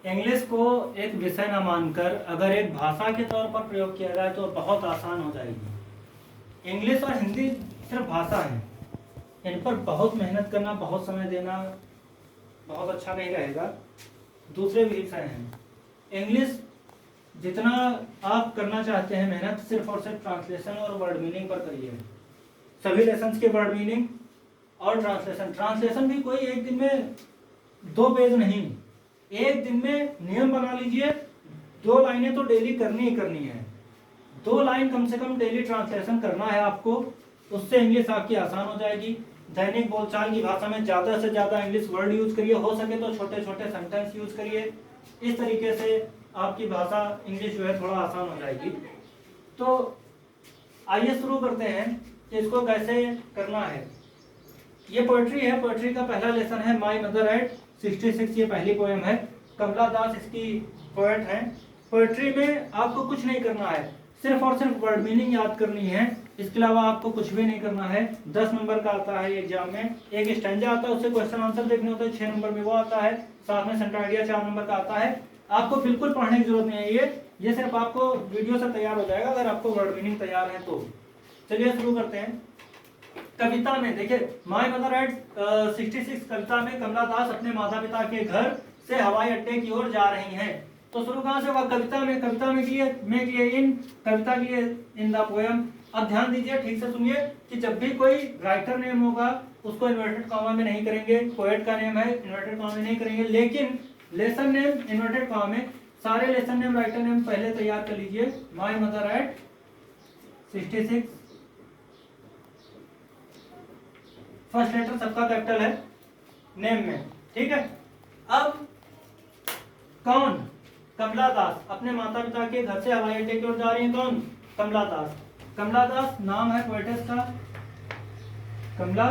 English को एक विषय न मानकर अगर एक भाषा के तौर पर प्रयोग किया जाए तो बहुत आसान हो जाएगी। इंग्लिश और हिंदी सिर्फ भाषा है, इन पर बहुत मेहनत करना, बहुत समय देना बहुत अच्छा नहीं रहेगा। दूसरे भी विषय हैं। इंग्लिश जितना आप करना चाहते हैं मेहनत, सिर्फ और सिर्फ ट्रांसलेशन और वर्ड मीनिंग पर करिए। सभी लेसन्स के वर्ड मीनिंग और ट्रांसलेशन भी कोई एक दिन में 2 पेज नहीं, एक दिन में नियम बना लीजिए, 2 लाइनें तो डेली करनी ही करनी है। 2 लाइन कम से कम डेली ट्रांसलेशन करना है आपको, उससे इंग्लिश आपकी आसान हो जाएगी। दैनिक बोलचाल की भाषा में ज़्यादा से ज़्यादा इंग्लिश वर्ड यूज करिए, हो सके तो छोटे छोटे सेंटेंस यूज करिए। इस तरीके से आपकी भाषा इंग्लिश जो है थोड़ा आसान हो जाएगी। तो आइए शुरू करते हैं कि इसको कैसे करना है। ये पोएट्री है, पोएट्री का पहला लेसन है माई मदर एट 66, ये पहली पोएम है। कमला दास इसकी पोएट हैं। पोएट्री में आपको कुछ नहीं करना है, सिर्फ और सिर्फ वर्ड मीनिंग याद करनी है, इसके अलावा आपको कुछ भी नहीं करना है। 10 नंबर का आता है एग्जाम में, एक स्टैंजा आता है, उससे क्वेश्चन आंसर देखने होते हैं, 6 नंबर में वो आता है, साथ में सेंटर आइडिया 4 नंबर का आता है। आपको बिल्कुल पढ़ने की जरूरत नहीं है, ये सिर्फ आपको वीडियो से तैयार हो जाएगा अगर आपको वर्ड मीनिंग तैयार है तो। चलिए शुरू करते हैं। कविता में देखिए, माय मदर एट 66 कविता में कमला दास अपने माता पिता के घर से हवाई अड्डे की ओर जा रही हैं। तो शुरू कहां से हुआ? कविता में लिए इन कविता के लिए इन द पोएम। अब ध्यान दीजिए, ठीक से सुनिए कि जब भी कोई राइटर नेम होगा उसको इन्वर्टेड कॉमा में नहीं करेंगे। पोएट का नेम है, इन्वर्टेड कॉमा में नहीं करेंगे, लेकिन लेसन नेम इन्वर्टेड कॉमा में। सारे लेसन नेम, राइटर नेम पहले तैयार कर लीजिए। My mother at 66, first letter सबका कैपिटल है नेम में, ठीक है। अब कौन? कमला दास अपने माता पिता के घर से हवाई अड्डे की ओर जा रही है। कौन? कमला दास। कमला दास नाम है पोएटेस का, कमला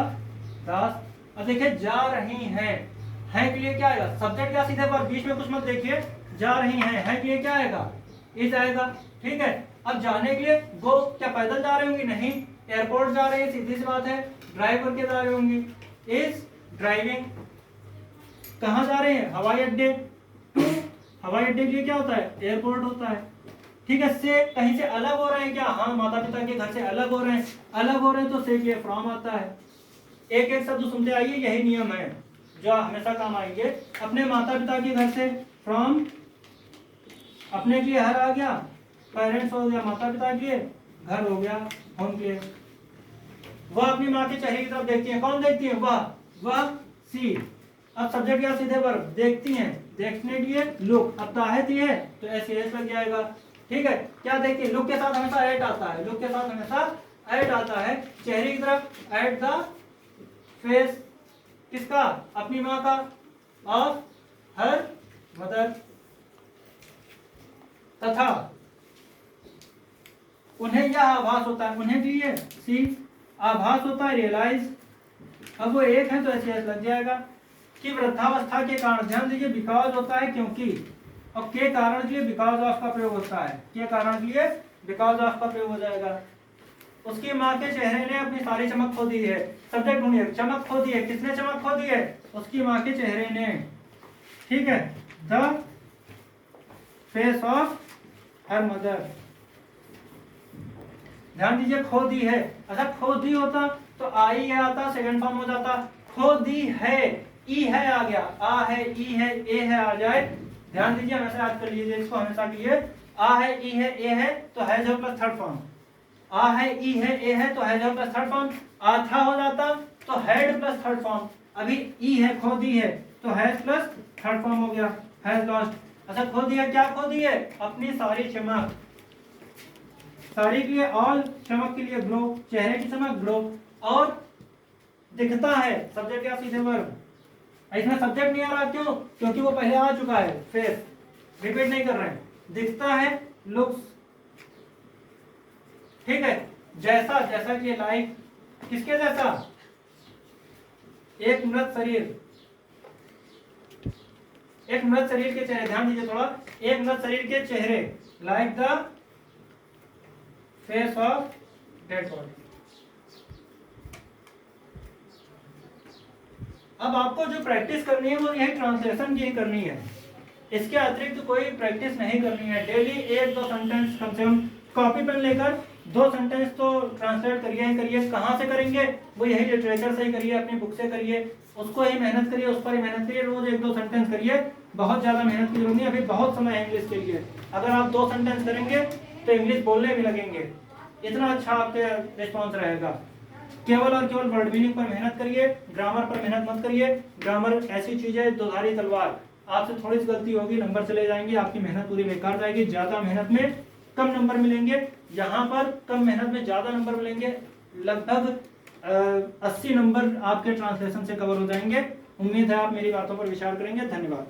दास। अब देखिए, जा रही हैं, है के लिए क्या आएगा? सब्जेक्ट का सीधे पर, बीच में कुछ मत देखिए। जा रही हैं, है के लिए क्या आएगा? इज आएगा, ठीक है। अब जाने के लिए गो, क्या पैदल जा रही होंगी? नहीं, एयरपोर्ट जा रही है, सीधी सी बात है, ड्राइव करके जा रही होंगी, इज ड्राइविंग। कहां जा रहे हैं? हवाई अड्डे। टू, हवाई अड्डे के लिए क्या होता है? एयरपोर्ट होता है, ठीक है। से कहीं से अलग हो रहे हैं क्या? हाँ, माता पिता के घर से अलग हो रहे हैं। अलग हो रहे हैं तो से के लिए फ्रॉम आता है। एक एक शब्द सुनते आइए, यही नियम है जो हमेशा काम आएंगे। अपने माता पिता के घर से, फ्रॉम, अपने के लिए हर आ गया, पेरेंट्स हो गया माता पिता के लिए, घर हो गया होम के लिए। वह अपनी माँ के चेहरे की तरफ देखती है। कौन देखती है? वह सी। अब सब्जेक्ट या सीधे वर्ब, देखती हैं, देखने के लिए लुक। अब ताहती है तो एस लग जाएगा, ठीक है। क्या देखती है? लुक के साथ हमेशा एट आता है, लुक के साथ हमेशा एट आता है। चेहरे की तरफ एट द फेस, किसका? अपनी माँ का, ऑफ हर मदर। तथा उन्हें यह आभास होता है, उन्हें भी ये सी आभास होता है, रियलाइज। अब वो एक है तो ऐसे लग जाएगा कि वृद्धावस्था के कारण, ध्यान दीजिए, बिकॉज होता है क्योंकि, और के कारण के लिए बिकॉज ऑफ का प्रयोग होता है, के कारण के लिए बिकॉज ऑफ का प्रयोग हो जाएगा। उसकी माँ के चेहरे ने अपनी सारी चमक खो दी है। सब्जेक्ट ढूंढिए, चमक खो दी है, किसने चमक खो दी है? उसकी माँ के चेहरे ने, ठीक है। The face of her mother. ध्यान दीजिए, खो दी है। अच्छा, खो दी होता तो आई है आता, सेकंड फॉर्म हो जाता। खो दी है, ई है आ गया, आ है, ई है, ए है आ जाए। ध्यान दीजिए, हमेशा याद कर लीजिए इसको हमेशा के लिए। आ है, ई है, ए है तो हैज है प्लस थर्ड फॉर्म। आ है, ई है, ए है तो हैज है प्लस थर्ड फॉर्म। आथा हो जाता तो हैड प्लस थर्ड फॉर्म। अभी ई है, खो दी है तो हैज प्लस थर्ड फॉर्म हो गया, हैज लॉस्ट। अच्छा, खो दिया, क्या खो दी है? अपनी सारी चमक। साड़ी के लिए ऑल, चमक के लिए ग्लो, चेहरे की चमक ग्लो। और दिखता है, सब्जेक्ट या सीधे वर्ब। इसमें सब्जेक्ट नहीं आ रहा, क्यों? क्योंकि वो पहले आ चुका है, फेस, रिपीट नहीं कर रहे हैं। दिखता है, लुक्स, ठीक है। जैसा, जैसा कि लाइक, किसके जैसा? एक मृत शरीर, एक मृत शरीर के चेहरे, ध्यान दीजिए थोड़ा, एक मृत शरीर के चेहरे, like the face of dead body. अब आपको जो प्रैक्टिस करनी है वो यही ट्रांसलेशन की करनी है। इसके अतिरिक्त कोई प्रैक्टिस नहीं करनी है। डेली 1-2 सेंटेंस कम से कम कॉपी पेन लेकर 2 सेंटेंस तो ट्रांसलेट करिए ही करिए। कहाँ से करेंगे? वो यही लिटरेचर से ही करिए, अपनी बुक से करिए, उसको ही मेहनत करिए, उस पर ही मेहनत करिए। रोज 1-2 सेंटेंस करिए, बहुत ज़्यादा मेहनत की जरूरत नहीं। अभी बहुत समय है इंग्लिश के लिए। अगर आप 2 सेंटेंस करेंगे तो इंग्लिश बोलने भी लगेंगे, इतना अच्छा आपके रिस्पॉन्स रहेगा। केवल और केवल वर्ड मीनिंग पर मेहनत करिए, ग्रामर पर मेहनत मत करिए। ग्रामर ऐसी चीज है दोधारी तलवार, आपसे थोड़ी सी गलती होगी नंबर चले जाएंगे, आपकी मेहनत पूरी बेकार जाएगी। ज्यादा मेहनत में कम नंबर मिलेंगे, यहाँ पर कम मेहनत में ज्यादा नंबर मिलेंगे। लगभग 80 नंबर आपके ट्रांसलेशन से कवर हो जाएंगे। उम्मीद है आप मेरी बातों पर विचार करेंगे। धन्यवाद।